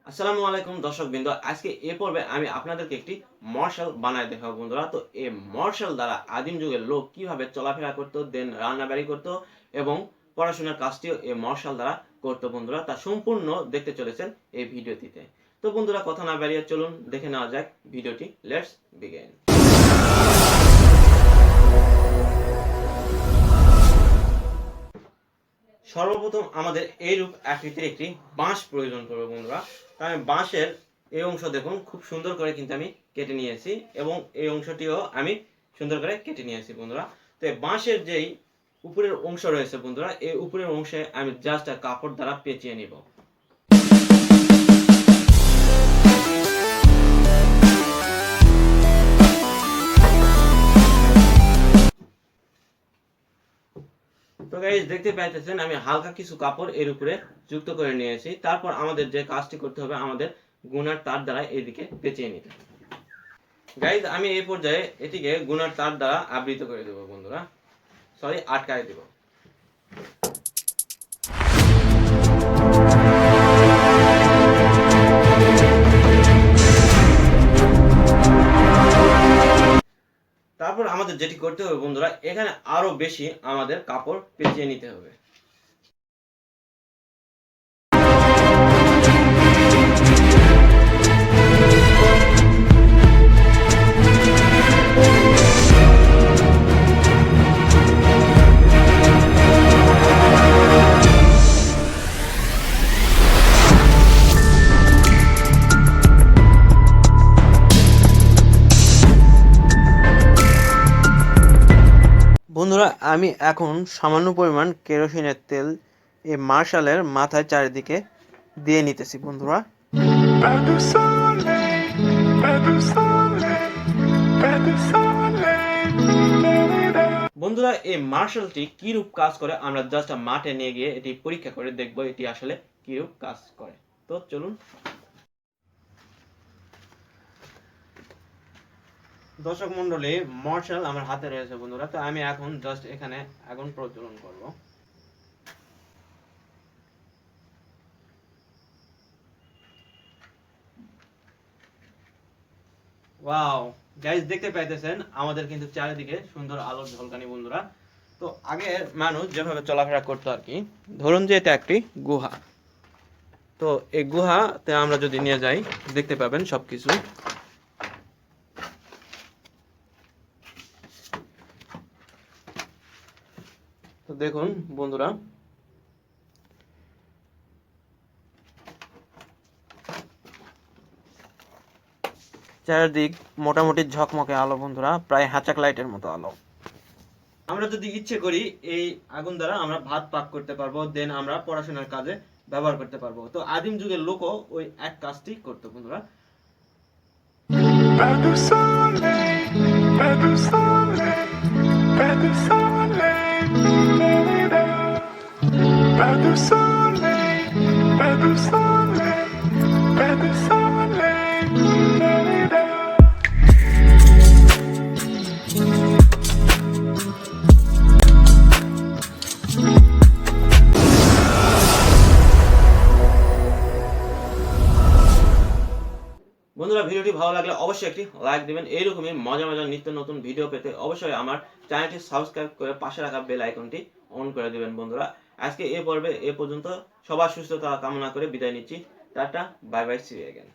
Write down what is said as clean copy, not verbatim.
আসসালামু আলাইকুম দর্শকবৃন্দ, আজকে এ পর্বে আমি আপনাদেরকে একটি মশাল বানায় দেখাবো বন্ধুরা। তো এই মশাল দ্বারা আদিম যুগের লোক কিভাবে চলাফেরা করতো, দেন রান্নাবাড়ি করতো এবং পড়াশোনার কাজটিও এই মশাল দ্বারা করতো বন্ধুরা। তা সম্পূর্ণ দেখতে চলেছেন এই ভিডিওটিতে। তো বন্ধুরা, কথা না বাড়িয়ে চলুন দেখে নেওয়া যাক ভিডিওটি। Let's begin. সর্বপ্রথম আমাদের এইরূপ আকৃতির একটি বাঁশ প্রয়োজন পড়বে বন্ধুরা। তো আমি বাঁশের এই অংশ দেখুন খুব সুন্দর করে কিন্তু আমি কেটে নিয়েছি এবং এই অংশটিও আমি সুন্দর করে কেটে নিয়েছি বন্ধুরা। তো এই বাঁশের যেই উপরের অংশ রয়েছে বন্ধুরা, এই উপরের অংশে আমি জাস্ট কাপড় দ্বারা পেঁচিয়ে নিব। তো গাইস, দেখতে পাইতেছেন আমি হালকা কিছু কাপড় এর উপরে যুক্ত করে নিয়েছি। তারপর আমাদের যে কাজটি করতে হবে, আমাদের গুনার তার দ্বারা এদিকে পেঁচিয়ে নিতে হবে। গাইস, আমি এই পর্যায়ে এটিকে গুনার তার দ্বারা আবৃত করে দেব বন্ধুরা, সরি আটকায় দেব। তারপর আমাদের যেটি করতে হবে বন্ধুরা, এখানে আরো বেশি আমাদের কাপড় পেঁচিয়ে নিতে হবে। বন্ধুরা, আমি এখন সামান্য পরিমাণ কেরোসিনের তেল এই মার্শালের মাথায় চারিদিকে দিয়ে নিতেছি বন্ধুরা। বন্ধুরা, এই মার্শালটি কি রূপ কাজ করে আমরা জাস্ট মাঠে নিয়ে গিয়ে এটি পরীক্ষা করে দেখব এটি আসলে কি রূপ কাজ করে। তো চলুন। দর্শক মন্ডলী, মার্শাল আমার হাতে রয়েছে বন্ধুরা। তো আমি এখন জাস্ট এখানে আগুন প্রজ্বলন করব। ওয়াও গাইস, দেখতে পাইতেছেন আমাদের কিন্তু চারিদিকে সুন্দর আলোর ঝলকানি বন্ধুরা। তো আগে মানুষ যেভাবে চলাফেরা করতো আর কি, ধরুন যে এটা একটি গুহা। তো এই গুহাতে আমরা যদি নিয়ে যাই, দেখতে পাবেন সবকিছু। তো দেখুন বন্ধুরা, চারিদিক মোটামুটি ঝকমকে আলো বন্ধুরা, প্রায় হ্যাচাক লাইটের মতো আলো। আমরা যদি ইচ্ছে করি এই আগুন দ্বারা আমরা ভাত পাক করতে পারবো, দেন আমরা পড়াশোনার কাজে ব্যবহার করতে পারবো। তো আদিম যুগের লোকও ওই এক কাজটি করতো বন্ধুরা। বন্ধুরা, ভিডিওটি ভালো লাগলে অবশ্যই একটি লাইক দিবেন। এইরকমই মজা মজা নিত্য নতুন ভিডিও পেতে অবশ্যই আমার চ্যানেলটি সাবস্ক্রাইব করে পাশে রাখা বেল আইকনটি অন করে দিবেন বন্ধুরা। আজকে এই পর্বে এ পর্যন্ত। সবার সুস্থতা কামনা করে বিদায় নিচ্ছি। Tata, bye bye, see you again.